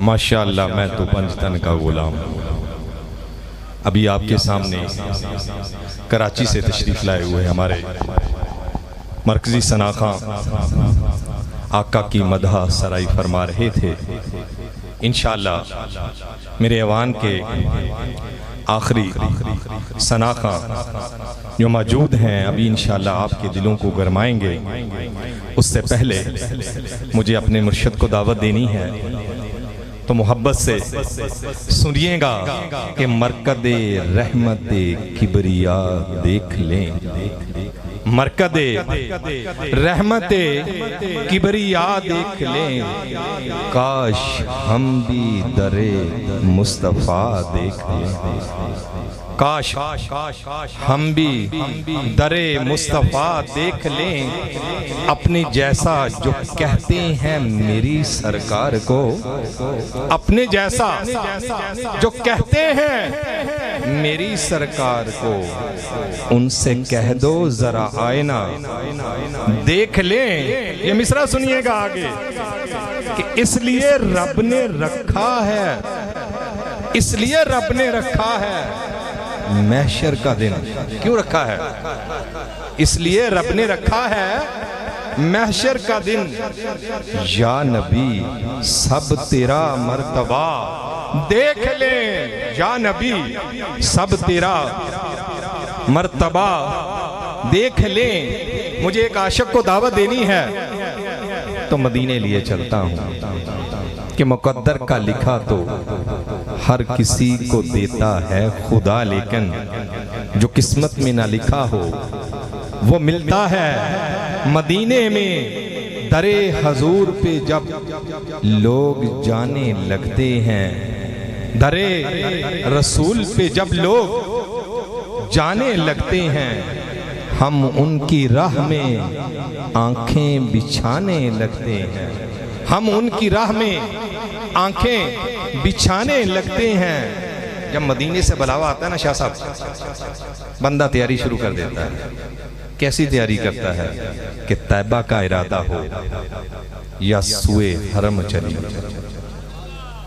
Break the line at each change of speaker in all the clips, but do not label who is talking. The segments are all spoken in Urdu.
ماشاءاللہ میں تو پنجتن کا غلام ہوں۔ ابھی آپ کے سامنے کراچی سے تشریف لائے ہوئے ہمارے مرکزی ثناخواں آقا کی مدح سرائی فرما رہے تھے۔ انشاءاللہ میرے ایوان کے آخری ثناخواں جو موجود ہیں ابھی انشاءاللہ آپ کے دلوں کو گرمائیں گے۔ اس سے پہلے مجھے اپنے مرشد کو دعوت دینی ہے، تو محبت سے سنیے گا کہ مرکد رحمت کبریا دیکھ لیں، مرکد رحمت کبریا دیکھ لیں، کاش ہم بھی در مصطفیٰ دیکھ لیں، کاش ہم بھی در مصطفیٰ دیکھ لیں، اپنے جیسا جو کہتے ہیں میری سرکار کو، اپنے جیسا جو کہتے ہیں میری سرکار کو، ان سے کہہ دو ذرا آئینہ دیکھ لیں۔ یہ مصرع سنیے گا آگے کہ اس لیے رب نے رکھا ہے، اس لیے رب نے رکھا ہے محشر کا دن۔ کیوں رکھا ہے؟ اس لیے رب نے رکھا ہے محشر کا دن۔ یا نبی سب تیرا مرتبہ دیکھ لیں، یا نبی سب تیرا مرتبہ دیکھ لیں۔ مجھے ایک عاشق کو دعوت دینی ہے تو مدینے لیے چلتا ہوں کہ مقدر کا لکھا تو ہر کسی کو دیتا ہے خدا، لیکن جو قسمت میں نہ لکھا ہو وہ ملتا ہے مدینے میں۔ در حضور پہ جب لوگ جانے لگتے ہیں، در رسول پہ جب لوگ جانے لگتے ہیں، ہم ان کی راہ میں آنکھیں بچھانے لگتے ہیں، ہم ان کی راہ میں آنکھیں بچھانے لگتے ہیں۔ جب مدینے سے بلاوا آتا ہے نا شاہ صاحب، بندہ تیاری شروع کر دیتا ہے۔ کیسی تیاری کرتا ہے کہ طیبہ کا ارادہ ہو یا سوئے حرم چلیے،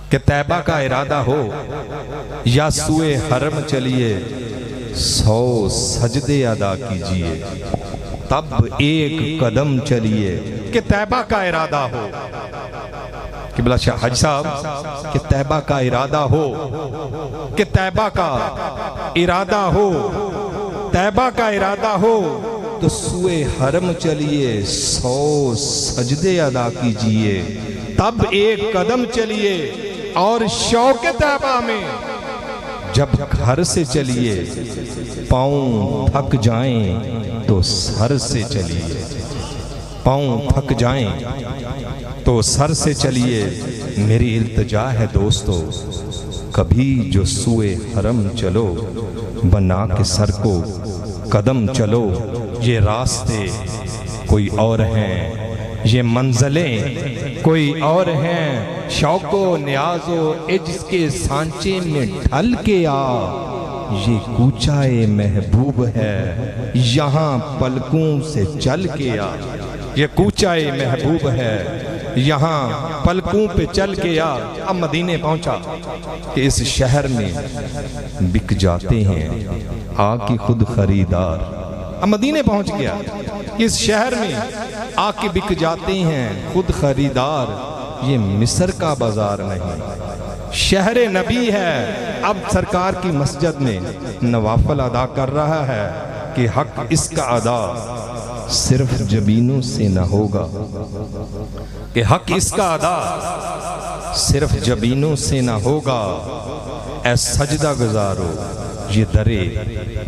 کہ طیبہ کا ارادہ ہو یا سوئے حرم چلیے، 100 سجدے ادا کیجئے تب ایک قدم چلیے، کہ طیبہ کا ارادہ ہو۔ قبلہ شاہ حج صاحب کہ طیبہ کا ارادہ ہو، کہ طیبہ کا ارادہ ہو، طیبہ کا ارادہ ہو تو سوئے حرم چلیے، 100 سجدے ادا کیجئے تب ایک قدم چلیے، اور شوق طیبہ میں جب گھر سے چلیے، پاؤں تھک جائیں تو سر سے چلیے، پاؤں تھک جائیں تو سر سے چلیے۔ میری التجا ہے دوستو، کبھی جو سوئے حرم چلو، بنا کے سر کو قدم چلو۔ یہ راستے کوئی اور ہیں، یہ منزلیں کوئی اور ہیں، شوق و نیاز و عجز کے سانچے میں ڈھل کے آ، یہ کوچہ محبوب ہے یہاں پلکوں سے چل کے آ، یہ کوچہ محبوب ہے یہاں پلکوں پہ چل کے آ۔ اب مدینے پہنچا کہ اس شہر میں بک جاتے ہیں آ کے خود خریدار۔ اب مدینے پہنچ گیا، اس شہر میں آ کے بک جاتے ہیں خود خریدار۔ یہ مصر کا بازار نہیں، شہر نبی ہے۔ اب سرکار کی مسجد میں نوافل ادا کر رہا ہے کہ حق اس کا ادا صرف جبینوں سے نہ ہوگا، کہ حق اس کا ادا صرف جبینوں سے نہ ہوگا۔ اے سجدہ گزارو یہ در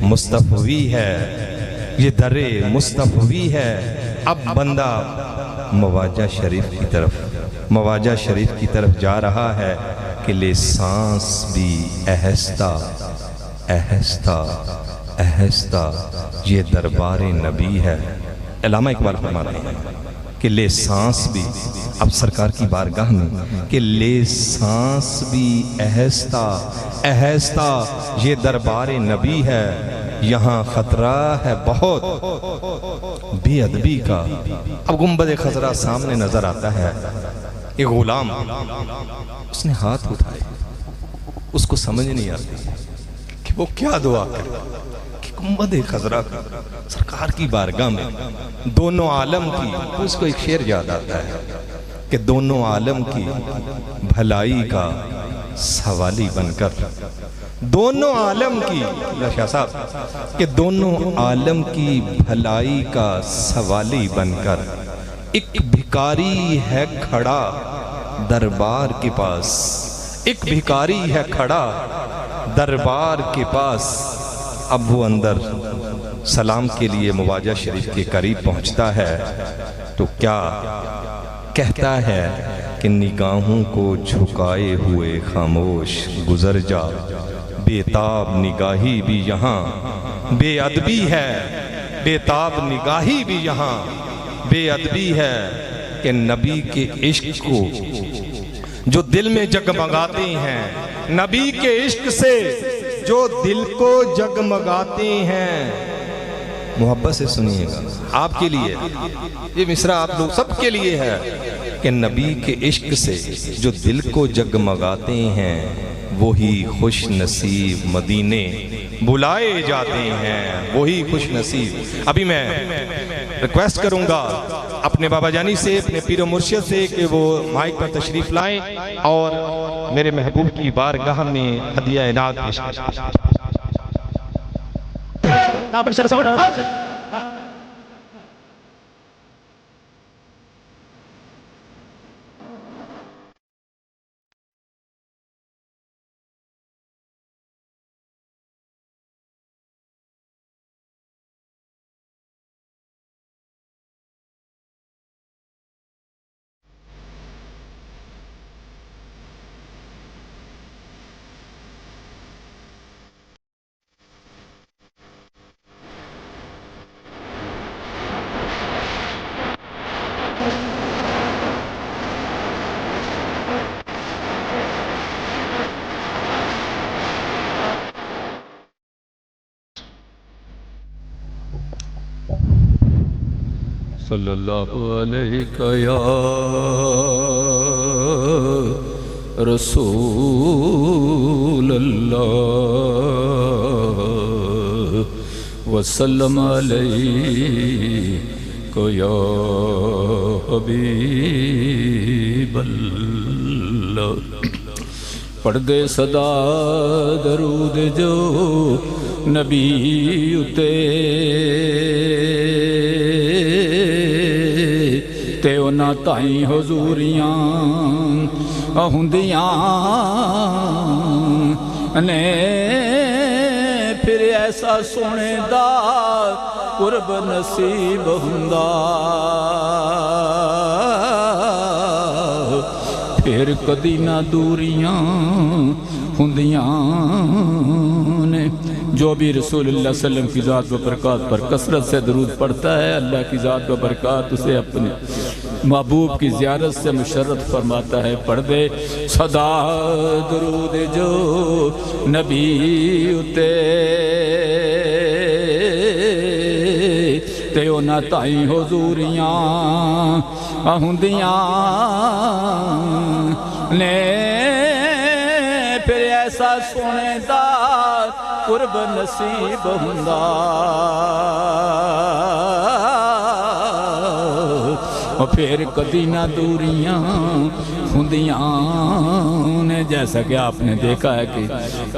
مصطفی ہے، یہ در مصطفی ہے۔ اب بندہ مواجہ شریف کی طرف جا رہا ہے کہ لے سانس بھی آہستہ آہستہ آہستہ، یہ دربار نبی ہے۔ علامہ اقبال فرماتے ہیں کہ لے سانس بھی، اب سرکار کی بارگاہ میں کہ لے سانس بھی آہستہ آہستہ، یہ دربار نبی ہے۔ یہاں خطرہ ہے بہت بے ادبی کا۔ اب گنبد خضرا سامنے نظر آتا ہے، ایک غلام اس نے ہاتھ اٹھائے، اس کو سمجھ نہیں آتی کہ وہ کیا دعا کرے کہ گنبد خضرا کا سرکار کی بارگاہ میں دونوں عالم کی، اس کو ایک شعر یاد آتا ہے کہ دونوں عالم کی بھلائی کا سوالی بن کر، دونوں عالم کی شاہ صاحب کہ دونوں عالم کی بھلائی کا سوالی بن کر ایک بھکاری ہے کھڑا دربار کے پاس، ایک بھکاری ہے کھڑا دربار کے پاس۔ اب وہ اندر سلام کے لیے مواجہ شریف کے قریب پہنچتا ہے تو کیا کہتا ہے کہ نگاہوں کو جھکائے ہوئے خاموش گزر جا، بے تاب نگاہی بھی یہاں بے ادبی ہے، بے تاب نگاہی بھی یہاں بے ادبی ہے، کہ نبی کے عشق کو جو دل میں جگمگاتے ہیں، نبی کے عشق سے جو دل کو جگمگاتے ہیں۔ محبت سے سنیے گا، آپ کے لیے یہ مصرع آپ لوگ سب کے لیے ہے کہ نبی کے عشق سے جو دل کو جگمگاتے ہیں وہی خوش نصیب مدینے بلائے جاتے ہیں، وہی خوش نصیب۔ ابھی میں ریکویسٹ کروں گا اپنے بابا جانی سے، اپنے پیر و مرشد سے کہ وہ مائک پر تشریف لائیں اور میرے محبوب کی بارگاہ میں ہدیہ عنایت پیش کریں۔
صلی اللہ علیہ یا رسول اللہ وسلم علیہ یا حبیب اللہ۔ پڑھ دے صدا درود جو نبی اتے تے انہاں تائیں حضوریاں ہوندیاں نے، پھر ایسا سونے دا قرب نصیب ہوندا، پھر کدی نہ دوریاں ہوندیاں نے۔ جو بھی رسول اللہ صلی اللہ علیہ وسلم کی ذات و برکات پر کثرت سے درود پڑھتا ہے، اللہ کی ذات و برکات اسے اپنے محبوب کی زیارت سے مشرف فرماتا ہے۔ پڑھ دے صدا درود جو نبی اتے تے انہاں تائیں حضوریاں ہوندیاں نے، پھر ایسا سونے دا قرب نصیب ہوندا، اور پھر کدی نہ دوریاں ہوندیاں نے۔ جیسا کہ آپ نے دیکھا ہے کہ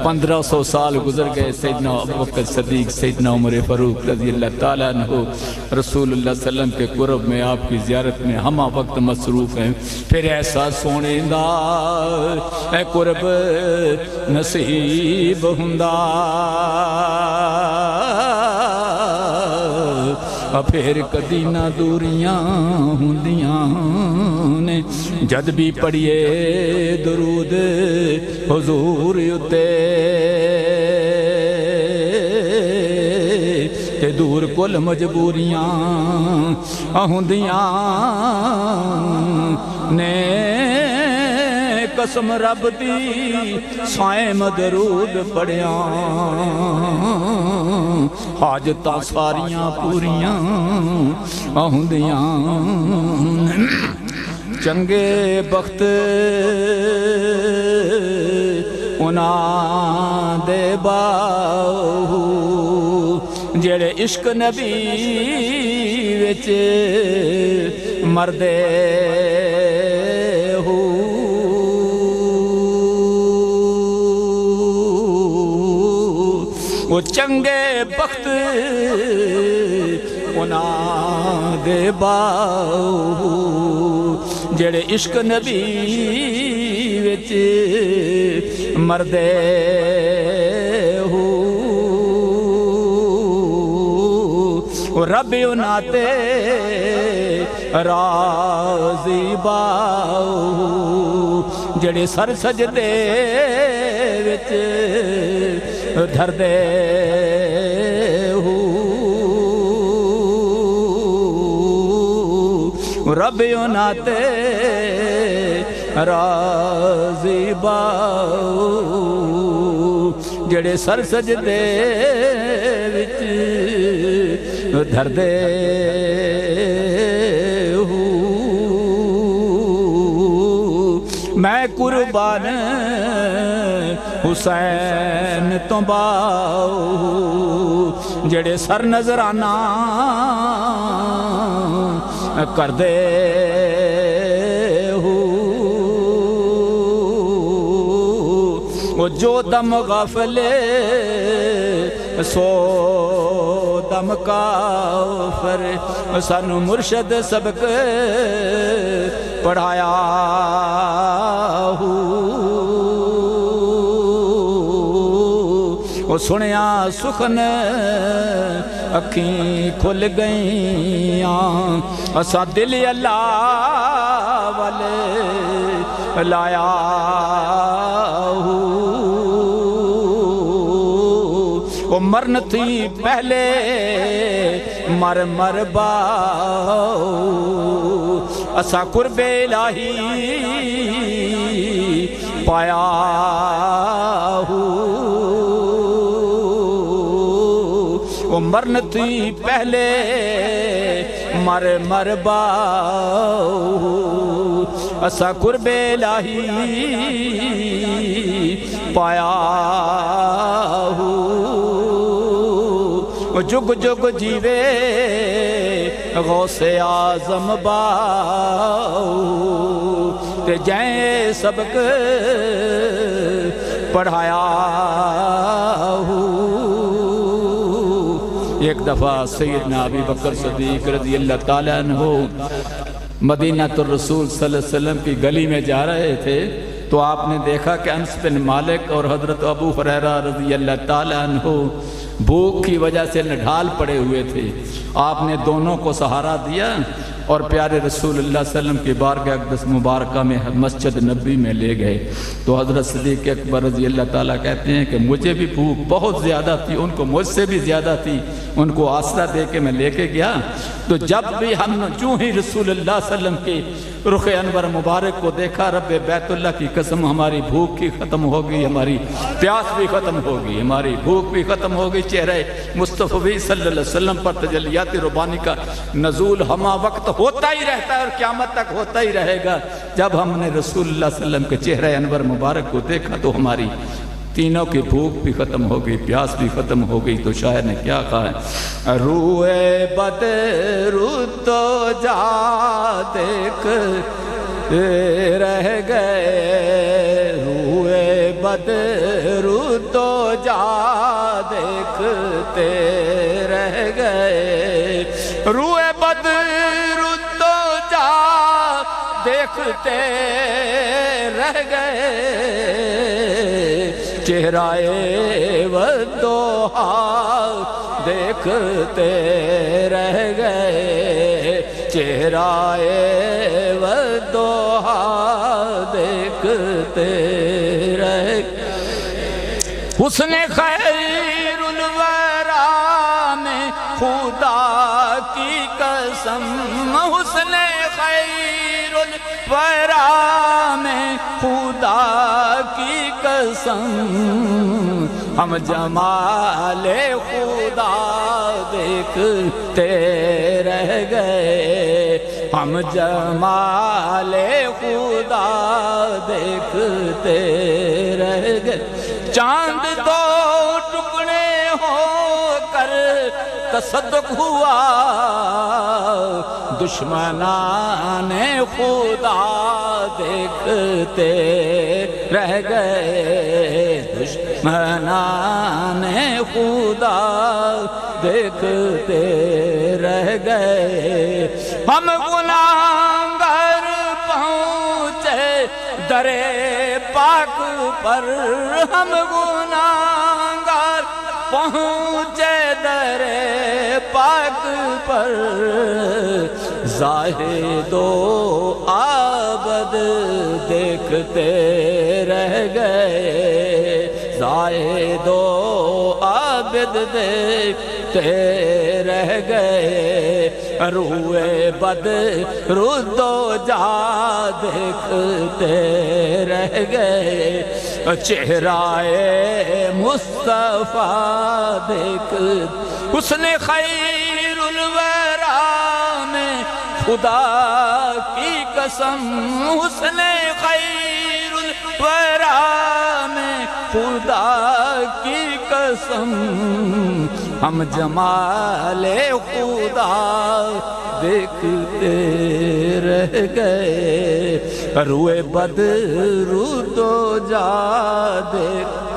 1500 سال گزر گئے، سیدنا ابوبکر صدیق، سیدنا عمر فاروق رضی اللہ تعالیٰ عنہ رسول اللہ صلی اللہ علیہ وسلم کے قرب میں، آپ کی زیارت میں ہمہ وقت مصروف ہیں۔ پھر ایسا سونے دا قرب نصیب ہوندا، پھر کدی نہ دوریاں ہوندیاں نے۔ جد بھی پڑھیے درود حضور اتے تے دور کل مجبوریاں ہوندیاں نے، قسم رب دی سائیں درود پڑھیاں حاجتاں ساریاں پوریاں ہوندیاں چنگے بخت انہاں دے باہو جڑے عشق نبی وچ مردے ہو وہ چنگے بخت انہاں دے باہو جڑے عشق نبی وچ مردے ہو رب انہاں تے راضی باہو جڑے سر سجدے وچ دھر دے ہو رب انہاں تے راضی باہو جڑے سر سجدے وچ دھر دے ہو میں قربان حسین تو باہو جڑے سر نظرانہ کر دے ہو وہ جو دم غافلے سو دم کافر سانو مرشد سبق پڑھایا ہو وہ سنیا سخن اکھیں کھل گئیاں اسا دل اللہ والے لایا ہو وہ مرن تھی پہلے مر مر باؤ اسا قرب الہی پایا ہو وہ مرن تھی پہلے مر مر باؤ اسا قرب الہی پایا ہو جگ جگ جیوے غوث اعظم باؤ تے جائیں سبق پڑھایا ہو ایک دفعہ سیدنا ابی بکر صدیق رضی اللہ تعالیٰ عنہ مدینہ الرسول صلی اللہ علیہ وسلم کی گلی میں جا رہے تھے تو آپ نے دیکھا کہ انس بن مالک اور حضرت ابو ہریرہ رضی اللہ تعالیٰ عنہ بھوک کی وجہ سے نڈھال پڑے ہوئے تھے آپ نے دونوں کو سہارا دیا اور پیارے رسول اللہ صلی اللہ علیہ وسلم کی بارگاہ اقدس مبارکہ میں مسجد نبی میں لے گئے تو حضرت صدیق اکبر رضی اللہ تعالیٰ کہتے ہیں کہ مجھے بھی بھوک بہت زیادہ تھی ان کو مجھ سے بھی زیادہ تھی ان کو آسرا دے کے میں لے کے گیا تو جب بھی ہم چوں ہی رسول اللہ صلی اللہ علیہ وسلم کی رخ انور مبارک کو دیکھا رب بیت اللہ کی قسم ہماری بھوک کی ختم ہوگی ہماری پیاس بھی ختم ہوگی ہماری بھوک بھی ختم ہوگی چہرے مصطفی صلی اللہ علیہ وسلم پر تجلیات ربانی کا نزول ہما وقت ہوتا ہی رہتا ہے اور قیامت تک ہوتا ہی رہے گا جب ہم نے رسول اللہ صلی اللہ علیہ وسلم کے چہرے انور مبارک کو دیکھا تو ہماری تینوں کی بھوک بھی ختم ہو گئی پیاس بھی ختم ہو گئی تو شاعر نے کیا کہا ہے روئے بدر تو جا دیکھ رہ گئے روئے بدر تو جا دیکھتے رہ گئے روئے بدر تو جا دیکھتے رہ گئے چہرہ ودوحا دیکھتے رہ گئے چہرہ ودوحا دیکھتے رہ گئے حسن خیر الورا میں خدا کی قسم حسن خیر الورا میں خدا کی قسم ہم جمال خدا دیکھتے رہ گئے ہم جمال خدا دیکھتے رہ گئے چاند دو ٹکڑے ہو کر تصدق ہوا دشمنان خدا دیکھتے رہ گئے دشمنان خدا دیکھتے رہ گئے ہم گناہگار پہنچے در پاک پر ہم گناہگار پہنچے در پاک پر زاہد و عابد دیکھتے رہ گئے زاہد و عابد دیکھتے رہ گئے روئے بد رد و جا دیکھتے رہ گئے چہرہ مصطفیٰ دیکھ حسن خیر الورا میں خدا کی قسم حسن خیر الورا میں خدا کی قسم ہم جمال خدا دیکھتے رہ گئے روئے بدر تو جا دیکھ